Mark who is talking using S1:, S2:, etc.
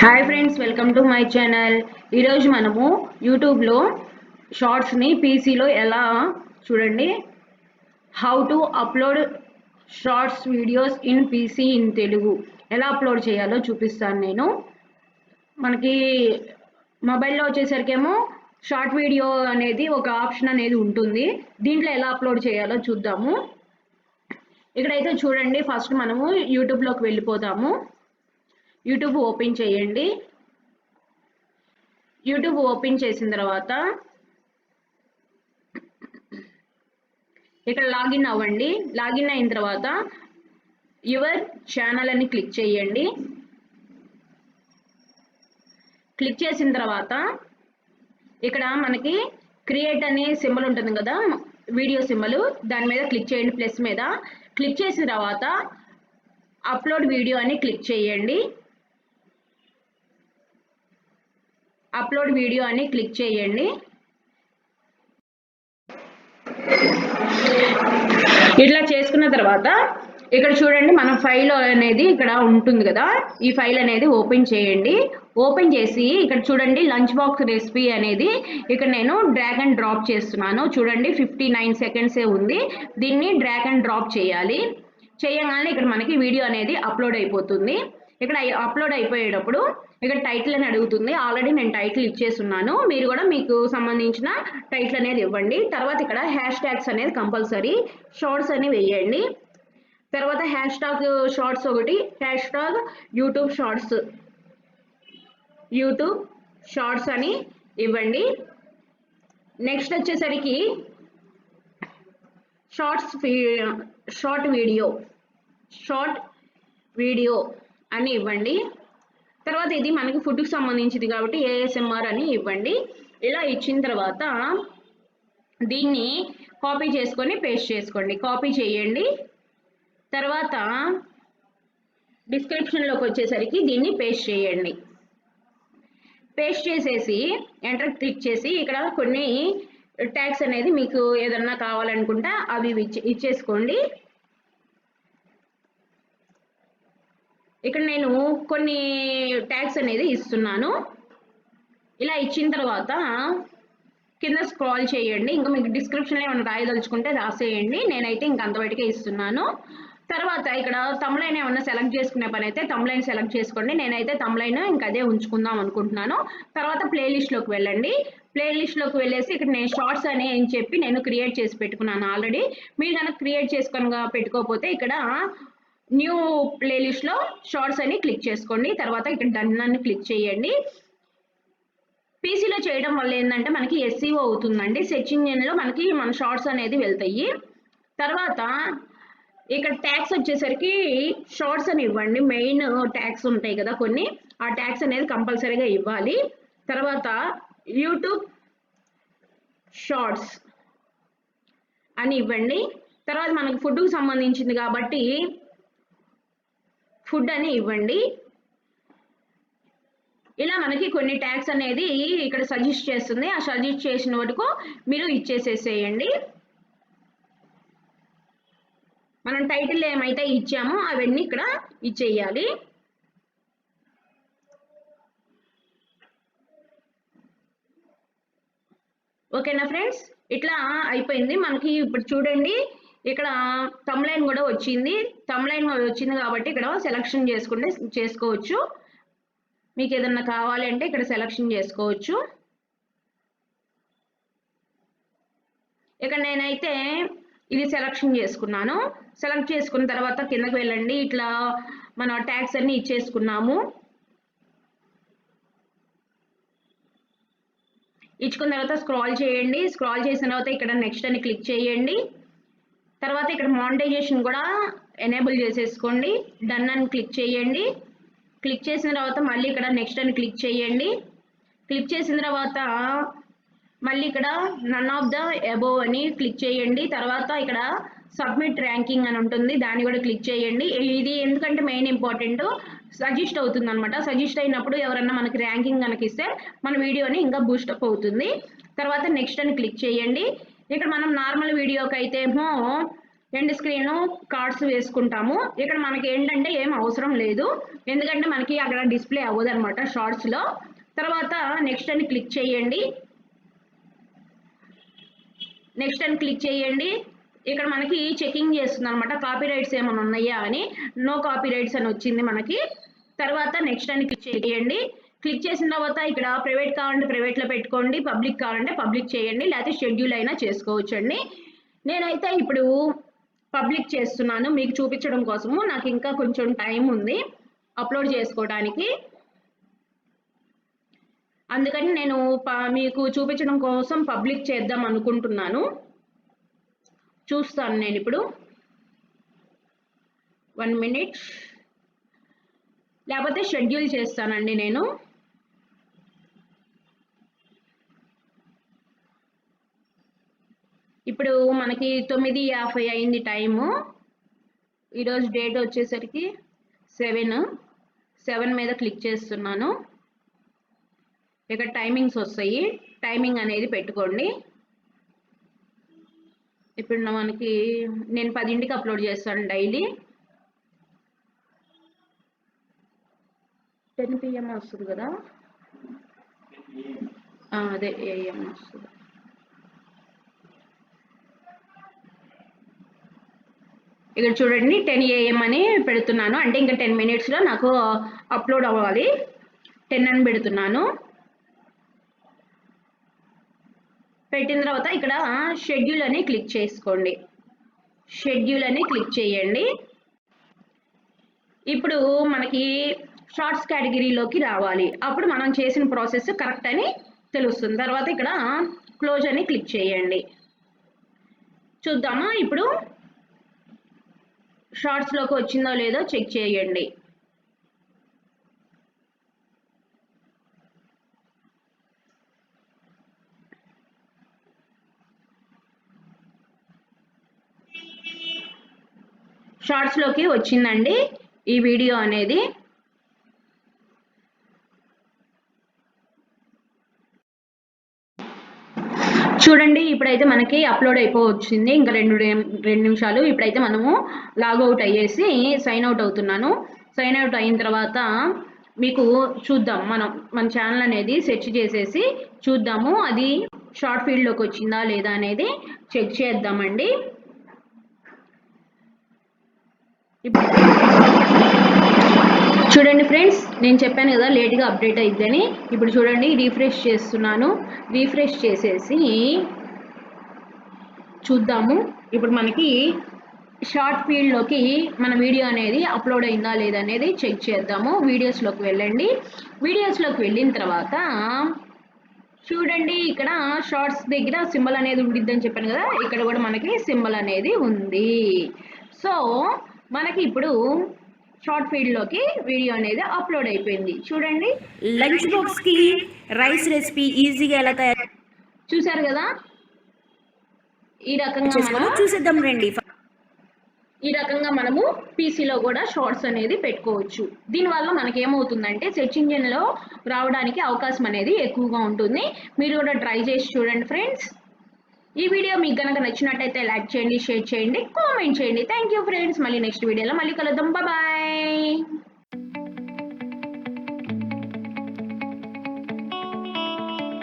S1: Hi friends, welcome to my channel. ఈరోజు మనము యూట్యూబ్లో షార్ట్స్ని పీసీలో ఎలా చూడండి how to upload shorts videos in PC in Telugu ఎలా అప్లోడ్ చేయాలో చూపిస్తాను నేను. మనకి మొబైల్లో వచ్చేసరికేమో షార్ట్ వీడియో అనేది ఒక ఆప్షన్ అనేది ఉంటుంది. దీంట్లో ఎలా అప్లోడ్ చేయాలో చూద్దాము. ఇక్కడైతే చూడండి, ఫస్ట్ మనము యూట్యూబ్లోకి వెళ్ళిపోతాము. యూట్యూబ్ ఓపెన్ చేయండి. యూట్యూబ్ ఓపెన్ చేసిన తర్వాత ఇక్కడ లాగిన్ అవ్వండి. లాగిన్ అయిన తర్వాత యువర్ ఛానల్ అని క్లిక్ చేయండి. క్లిక్ చేసిన తర్వాత ఇక్కడ మనకి క్రియేట్ అనే సింబల్ ఉంటుంది కదా, వీడియో సింబల్, దాని మీద క్లిక్ చేయండి. ప్లస్ మీద క్లిక్ చేసిన తర్వాత అప్లోడ్ వీడియో అని క్లిక్ చేయండి. అప్లోడ్ వీడియో అని క్లిక్ చేయండి. ఇట్లా చేసుకున్న తర్వాత ఇక్కడ చూడండి, మన ఫైల్ అనేది ఇక్కడ ఉంటుంది కదా, ఈ ఫైల్ అనేది ఓపెన్ చేయండి. ఓపెన్ చేసి ఇక్కడ చూడండి లంచ్ బాక్స్ రెసిపీ అనేది ఇక్కడ నేను డ్రాగ్ అండ్ డ్రాప్ చేస్తున్నాను. చూడండి 59 సెకండ్సే ఉంది. దీన్ని డ్రాగ్ అండ్ డ్రాప్ చేయాలి. చేయగానే ఇక్కడ మనకి వీడియో అనేది అప్లోడ్ అయిపోతుంది. ఇక్కడ అప్లోడ్ అయిపోయేటప్పుడు ఇక్కడ టైటిల్ అని అడుగుతుంది. ఆల్రెడీ నేను టైటిల్ ఇచ్చేస్తున్నాను. మీరు కూడా మీకు సంబంధించిన టైటిల్ అనేది ఇవ్వండి. తర్వాత ఇక్కడ హ్యాష్ ట్యాగ్స్ అనేది కంపల్సరీ, షార్ట్స్ అని వేయండి. తర్వాత హ్యాష్ ట్యాగ్ షార్ట్స్ ఒకటి, హ్యాష్ ట్యాగ్ యూట్యూబ్ షార్ట్స్ అని ఇవ్వండి. నెక్స్ట్ వచ్చేసరికి షార్ట్ వీడియో అని ఇవ్వండి. తర్వాత ఇది మనకి ఫుడ్కి సంబంధించింది కాబట్టి ASMR అని ఇవ్వండి. ఇలా ఇచ్చిన తర్వాత దీన్ని కాపీ చేసుకొని పేస్ట్ చేసుకోండి. కాపీ చేయండి. తర్వాత డిస్క్రిప్షన్లోకి వచ్చేసరికి దీన్ని పేస్ట్ చేయండి. పేస్ట్ చేసేసి ఎంటర్ క్లిక్ చేసి ఇక్కడ కొన్ని ట్యాగ్స్ అనేది మీకు ఏదన్నా కావాలనుకుంటే అవి ఇచ్చేసుకోండి. ఇక్కడ నేను కొన్ని ట్యాగ్స్ అనేది ఇస్తున్నాను. ఇలా ఇచ్చిన తర్వాత కింద స్క్రాల్ చేయండి. ఇంకా మీకు డిస్క్రిప్షన్లో ఏమైనా రాయదలుచుకుంటే రాసేయండి. నేనైతే ఇంక అంతవరకే ఇస్తున్నాను. తర్వాత ఇక్కడ తమ్లైన్ ఏమన్నా సెలెక్ట్ చేసుకునే పని అయితే తమ్లైన్ సెలెక్ట్ చేసుకోండి. నేనైతే తమ్లైన్ ఇంకా అదే ఉంచుకుందాం అనుకుంటున్నాను. తర్వాత ప్లేలిస్ట్లోకి వెళ్ళండి. ప్లేలిస్ట్లోకి వెళ్ళేసి ఇక్కడ నేను షార్ట్స్ అని చెప్పి నేను క్రియేట్ చేసి పెట్టుకున్నాను ఆల్రెడీ. మీరు కనుక క్రియేట్ చేసుకొని పెట్టుకోకపోతే ఇక్కడ న్యూ ప్లేలిస్ట్లో షార్ట్స్ అని క్లిక్ చేసుకోండి. తర్వాత ఇక్కడ డన్ అని క్లిక్ చేయండి. పీసీలో చేయడం వల్ల ఏంటంటే మనకి SEO అవుతుందండి. సెర్చ్ ఇంజిన్లో మనకి మన షార్ట్స్ అనేది వెళ్తాయి. తర్వాత ఇక్కడ ట్యాగ్స్ వచ్చేసరికి షార్ట్స్ అని ఇవ్వండి. మెయిన్ ట్యాగ్స్ ఉంటాయి కదా కొన్ని, ఆ ట్యాగ్స్ అనేది కంపల్సరీగా ఇవ్వాలి. తర్వాత యూట్యూబ్ షార్ట్స్ అని ఇవ్వండి. తర్వాత మనకు ఫుడ్కి సంబంధించింది కాబట్టి ఫుడ్ అని ఇవ్వండి. ఇలా మనకి కొన్ని ట్యాగ్స్ అనేది ఇక్కడ సజెస్ట్ చేస్తుంది. ఆ సజెస్ట్ చేసిన వరకు మీరు ఇచ్చేసేసేయండి. మనం టైటిల్ ఏమైతే ఇచ్చామో అవన్నీ ఇక్కడ ఇచ్చేయాలి. ఓకేనా ఫ్రెండ్స్, ఇట్లా అయిపోయింది మనకి. ఇప్పుడు చూడండి ఇక్కడ తమ్లైన్ కూడా వచ్చింది. తమ్లైన్ వచ్చింది కాబట్టి ఇక్కడ సెలక్షన్ చేసుకోవచ్చు. మీకు ఏదన్నా కావాలి అంటే ఇక్కడ సెలక్షన్ చేసుకోవచ్చు. ఇక్కడ నేనైతే ఇది సెలక్షన్ చేసుకున్నాను. సెలెక్ట్ చేసుకున్న తర్వాత కిందకి వెళ్ళండి. ఇట్లా మన ట్యాగ్స్ అన్ని ఇచ్చేసుకున్నాము. ఇచ్చుకున్న తర్వాత స్క్రాల్ చేయండి. స్క్రాల్ చేసిన తర్వాత ఇక్కడ నెక్స్ట్ అని క్లిక్ చేయండి. తర్వాత ఇక్కడ మానిటైజేషన్ కూడా ఎనేబుల్ చేసేసుకోండి. డన్ అని క్లిక్ చేయండి. క్లిక్ చేసిన తర్వాత మళ్ళీ ఇక్కడ నెక్స్ట్ అని క్లిక్ చేయండి. క్లిక్ చేసిన తర్వాత మళ్ళీ ఇక్కడ నన్ ఆఫ్ ద అబోవ్ అని క్లిక్ చేయండి. తర్వాత ఇక్కడ సబ్మిట్ ర్యాంకింగ్ అని ఉంటుంది, దాన్ని కూడా క్లిక్ చేయండి. ఇది ఎందుకంటే మెయిన్ ఇంపార్టెంట్, సజెస్ట్ అవుతుంది అనమాట. సజెస్ట్ అయినప్పుడు ఎవరన్నా మనకి ర్యాంకింగ్ కనుక ఇస్తే మన వీడియోని ఇంకా బూస్టప్ అవుతుంది. తర్వాత నెక్స్ట్ అని క్లిక్ చేయండి. ఇక్కడ మనం నార్మల్ వీడియోకి అయితే ఏమో ఎండ్ స్క్రీన్ కార్డ్స్ వేసుకుంటాము. ఇక్కడ మనకి ఏంటంటే ఏం అవసరం లేదు, ఎందుకంటే మనకి అక్కడ డిస్ప్లే అవ్వదు అనమాట షార్ట్స్లో. తర్వాత నెక్స్ట్ అని క్లిక్ చేయండి. ఇక్కడ మనకి చెకింగ్ చేస్తుంది అనమాట, కాపీ రైట్స్ ఏమైనా ఉన్నాయా అని. నో కాపీ రైట్స్ అని వచ్చింది మనకి. తర్వాత నెక్స్ట్ అని క్లిక్ చేయండి. క్లిక్ చేసిన తర్వాత ఇక్కడ ప్రైవేట్ కావాలంటే ప్రైవేట్లో పెట్టుకోండి, పబ్లిక్ కావాలంటే పబ్లిక్ చేయండి, లేకపోతే షెడ్యూల్ అయినా చేసుకోవచ్చండి. నేనైతే ఇప్పుడు పబ్లిక్ చేస్తున్నాను మీకు చూపించడం కోసము. నాకు ఇంకా కొంచెం టైం ఉంది అప్లోడ్ చేసుకోవడానికి, అందుకని నేను మీకు చూపించడం కోసం పబ్లిక్ చేద్దాం అనుకుంటున్నాను. చూస్తాను నేను ఇప్పుడు 1 minute, లేకపోతే షెడ్యూల్ చేస్తానండి నేను. ఇప్పుడు మనకి 9:50 అయింది టైము. ఈరోజు డేట్ వచ్చేసరికి 7 మీద క్లిక్ చేస్తున్నాను. ఇక్కడ టైమింగ్స్ వస్తాయి, టైమింగ్ అనేది పెట్టుకోండి. ఇప్పుడు మనకి నేను 10ంటికి అప్లోడ్ చేస్తాను డైలీ. 10 PM వస్తుంది కదా, అదే AM వస్తుంది. ఇక్కడ చూడండి 10 AM అని పెడుతున్నాను, అంటే ఇంకా 10 minutesలో నాకు అప్లోడ్ అవ్వాలి. 10 అని పెడుతున్నాను. పెట్టిన తర్వాత ఇక్కడ షెడ్యూల్ అని క్లిక్ చేసుకోండి. షెడ్యూల్ అని క్లిక్ చేయండి. ఇప్పుడు మనకి షార్ట్స్ కేటగిరీలోకి రావాలి, అప్పుడు మనం చేసిన ప్రాసెస్ కరెక్ట్ అని తెలుస్తుంది. తర్వాత ఇక్కడ క్లోజ్ అని క్లిక్ చేయండి. చూద్దామా ఇప్పుడు షార్ట్స్లోకి వచ్చిందో లేదో చెక్ చేయండి. షార్ట్స్లోకి వచ్చిందండి ఈ వీడియో అనేది. చూడండి ఇప్పుడైతే మనకి అప్లోడ్ అయిపోవచ్చింది, ఇంకా రెండు నిమిషాలు. ఇప్పుడైతే మనము లాగౌట్ అయ్యేసి సైన్ అవుట్ అవుతున్నాను. సైన్ అవుట్ అయిన తర్వాత మీకు చూద్దాం, మన ఛానల్ అనేది సెర్చ్ చేసేసి చూద్దాము అది షార్ట్ ఫీల్డ్లోకి వచ్చిందా లేదా అనేది చెక్ చేద్దామండి. చూడండి ఫ్రెండ్స్, నేను చెప్పాను కదా లేట్గా అప్డేట్ అయిద్దని. ఇప్పుడు చూడండి రీఫ్రెష్ చేస్తున్నాను. రీఫ్రెష్ చేసేసి చూద్దాము ఇప్పుడు మనకి షార్ట్ ఫీల్డ్లోకి మన వీడియో అనేది అప్లోడ్ అయిందా లేదా అనేది చెక్ చేద్దాము. వీడియోస్లోకి వెళ్ళండి. వీడియోస్లోకి వెళ్ళిన తర్వాత చూడండి ఇక్కడ షార్ట్స్ దగ్గర సింబల్ అనేది ఉండిద్దని చెప్పాను కదా, ఇక్కడ కూడా మనకి సింబల్ అనేది ఉంది. సో మనకి ఇప్పుడు షార్ట్ ఫీల్డ్లోకి వీడియో అనేది అప్లోడ్ అయిపోయింది. చూడండి
S2: లంచ్ బాక్స్కి రైస్ రెసిపీ ఈజీగా ఎలా తయారు
S1: చూసారు కదా. ఈ రకంగా మనం
S2: చూసేద్దాం రండి.
S1: ఈ రకంగా మనము పీసీలో కూడా షార్ట్స్ అనేది పెట్టుకోవచ్చు. దీనివల్ల మనకి ఏమవుతుందంటే సెర్చ్ ఇంజిన్లో రావడానికి అవకాశం అనేది ఎక్కువగా ఉంటుంది. మీరు కూడా ట్రై చేసి చూడండి ఫ్రెండ్స్. ఈ వీడియో మీకు కనుక నచ్చినట్టయితే లైక్ చేయండి, షేర్ చేయండి, కామెంట్ చేయండి. Thank you friends. మళ్ళీ నెక్స్ట్ వీడియోలో మళ్ళీ కలుద్దాం. బాయ్.